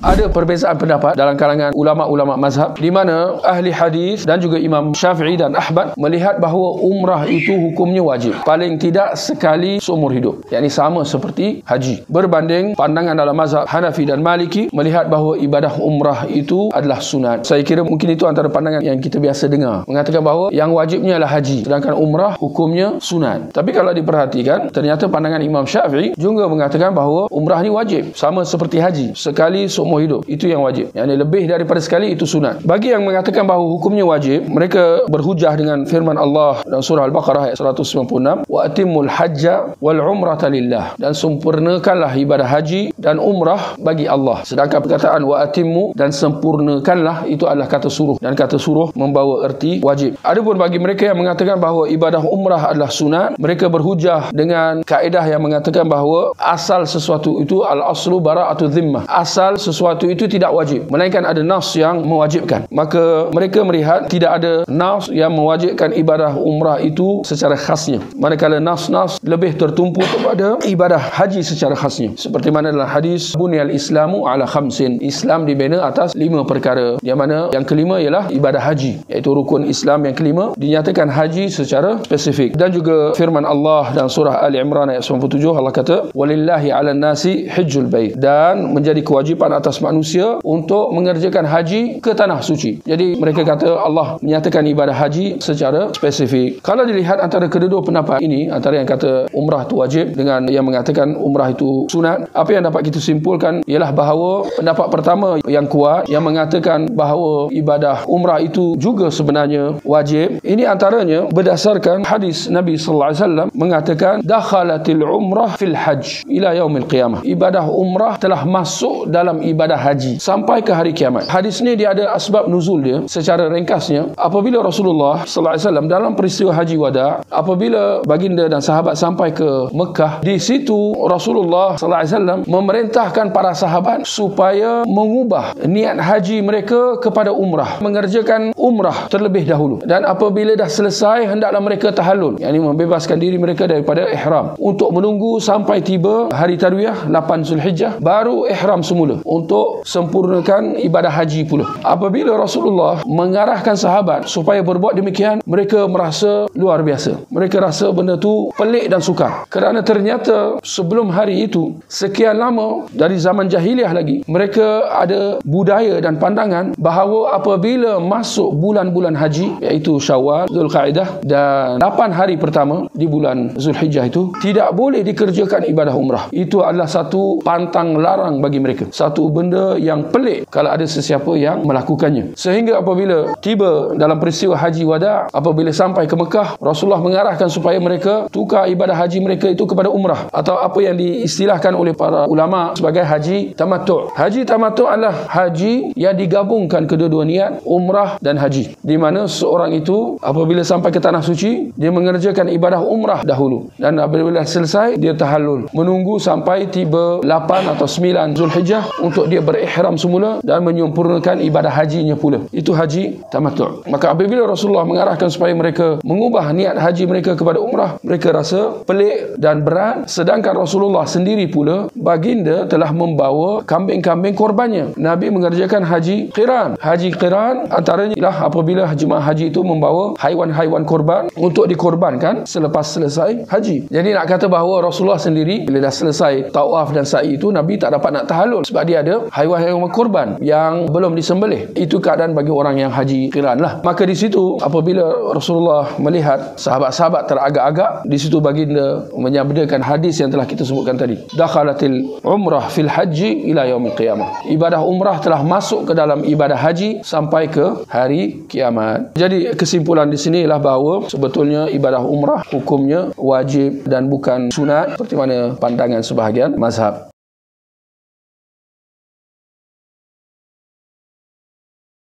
Ada perbezaan pendapat dalam kalangan ulama-ulama mazhab di mana ahli hadis dan juga Imam Syafi'i dan Ahmad melihat bahawa umrah itu hukumnya wajib paling tidak sekali seumur hidup, yakni sama seperti haji, berbanding pandangan dalam mazhab Hanafi dan Maliki melihat bahawa ibadah umrah itu adalah sunat. Saya kira mungkin itu antara pandangan yang kita biasa dengar, mengatakan bahawa yang wajibnya adalah haji sedangkan umrah hukumnya sunat. Tapi kalau diperhatikan, ternyata pandangan Imam Syafi'i juga mengatakan bahawa umrah ni wajib sama seperti haji, sekali seumur hidup, itu yang wajib. Yang lebih daripada sekali itu sunat. Bagi yang mengatakan bahawa hukumnya wajib, mereka berhujah dengan firman Allah dalam surah Al-Baqarah ayat 196, wa atimmul hajja wal umrata lillah, dan sempurnakanlah ibadah haji dan umrah bagi Allah. Sedangkan perkataan wa atimmu dan sempurnakanlah itu adalah kata suruh, dan kata suruh membawa erti wajib. Adapun bagi mereka yang mengatakan bahawa ibadah umrah adalah sunat, mereka berhujah dengan kaedah yang mengatakan bahawa asal sesuatu itu al-aslu bara'atu dhimmah, asal sesuatu itu tidak wajib, melainkan ada nas yang mewajibkan. Maka mereka melihat tidak ada nas yang mewajibkan ibadah umrah itu secara khasnya, manakala nas-nas lebih tertumpu kepada ibadah haji secara khasnya. Seperti mana dalam hadis bunyal islamu ala khamsin, Islam dibina atas 5 perkara, yang mana yang kelima ialah ibadah haji, iaitu rukun Islam yang kelima dinyatakan haji secara spesifik. Dan juga firman Allah dalam surah Ali Imran ayat 97, Allah kata walillahi 'alan nasi hajjul bait, dan menjadi kewajipan atas manusia untuk mengerjakan haji ke tanah suci. Jadi mereka kata Allah menyatakan ibadah haji secara spesifik. Kalau dilihat antara kedua pendapat ini, antara yang kata umrah itu wajib dengan yang mengatakan umrah itu sunat, apa yang dapat kita simpulkan ialah bahawa pendapat pertama yang kuat yang mengatakan bahawa ibadah umrah itu juga sebenarnya wajib, ini antaranya berdasarkan hadis Nabi sallallahu alaihi wasallam mengatakan dakhalatil umrah fil hajj ila yaumil qiyamah, ibadah umrah telah masuk dalam ibadah haji sampai ke hari kiamat. Hadis ni dia ada asbab nuzul dia. Secara ringkasnya, apabila Rasulullah sallallahu alaihi wasallam dalam peristiwa haji wada, apabila baginda dan sahabat sampai ke Mekah, di situ Rasulullah sallallahu alaihi wasallam memerintahkan para sahabat supaya mengubah niat haji mereka kepada umrah, mengerjakan umrah terlebih dahulu, dan apabila dah selesai hendaklah mereka tahallul, yakni membebaskan diri mereka daripada ihram, untuk menunggu sampai tiba hari tarwiyah 8 Zulhijjah baru ihram semula untuk sempurnakan ibadah haji pula. Apabila Rasulullah mengarahkan sahabat supaya berbuat demikian, mereka merasa luar biasa, mereka rasa benda tu pelik dan sukar, kerana ternyata sebelum hari itu sekian lama, dari zaman jahiliah lagi, mereka ada budaya dan pandangan bahawa apabila masuk bulan-bulan haji, iaitu Syawal, Zulqa'dah dan 8 hari pertama di bulan Zulhijjah, itu tidak boleh dikerjakan ibadah umrah. Itu adalah satu pantang larang bagi mereka, satu benda yang pelik kalau ada sesiapa yang melakukannya. Sehingga apabila tiba dalam peristiwa haji wada, apabila sampai ke Mekah, Rasulullah mengarahkan supaya mereka tukar ibadah haji mereka itu kepada umrah, atau apa yang diistilahkan oleh para ulama sebagai haji tamattu'. Haji tamattu' adalah haji yang digabungkan kedua-dua niat umrah dan haji, di mana seorang itu apabila sampai ke tanah suci, dia mengerjakan ibadah umrah dahulu, dan apabila selesai dia tahallul, menunggu sampai tiba 8 atau 9 Zulhijjah untuk dia berihram semula dan menyempurnakan ibadah hajinya pula. Itu haji tamattu'. Maka apabila Rasulullah mengarahkan supaya mereka mengubah niat haji mereka kepada umrah, mereka rasa pelik dan berat, sedangkan Rasulullah sendiri pula, baginda telah membawa kambing-kambing korbannya. Nabi mengerjakan haji qiran. Haji qiran antaranya ialah apabila jemaah haji itu membawa haiwan-haiwan korban untuk dikorbankan selepas selesai haji. Jadi nak kata bahawa Rasulullah sendiri bila dah selesai tawaf dan sa'i itu, Nabi tak dapat nak tahallul sebab dia ada haiwan-haiwan korban yang belum disembelih. Itu keadaan bagi orang yang haji qiran lah. Maka di situ apabila Rasulullah melihat sahabat-sahabat teragak-agak, di situ baginda menyabdakan hadis yang telah kita sebutkan tadi, dakhalatil umrah fil haji ila yaumil qiyamah, ibadah umrah telah masuk ke dalam ibadah haji sampai ke hari kiamat. Jadi kesimpulan di sini ialah bahawa sebetulnya ibadah umrah hukumnya wajib dan bukan sunat seperti mana pandangan sebahagian mazhab.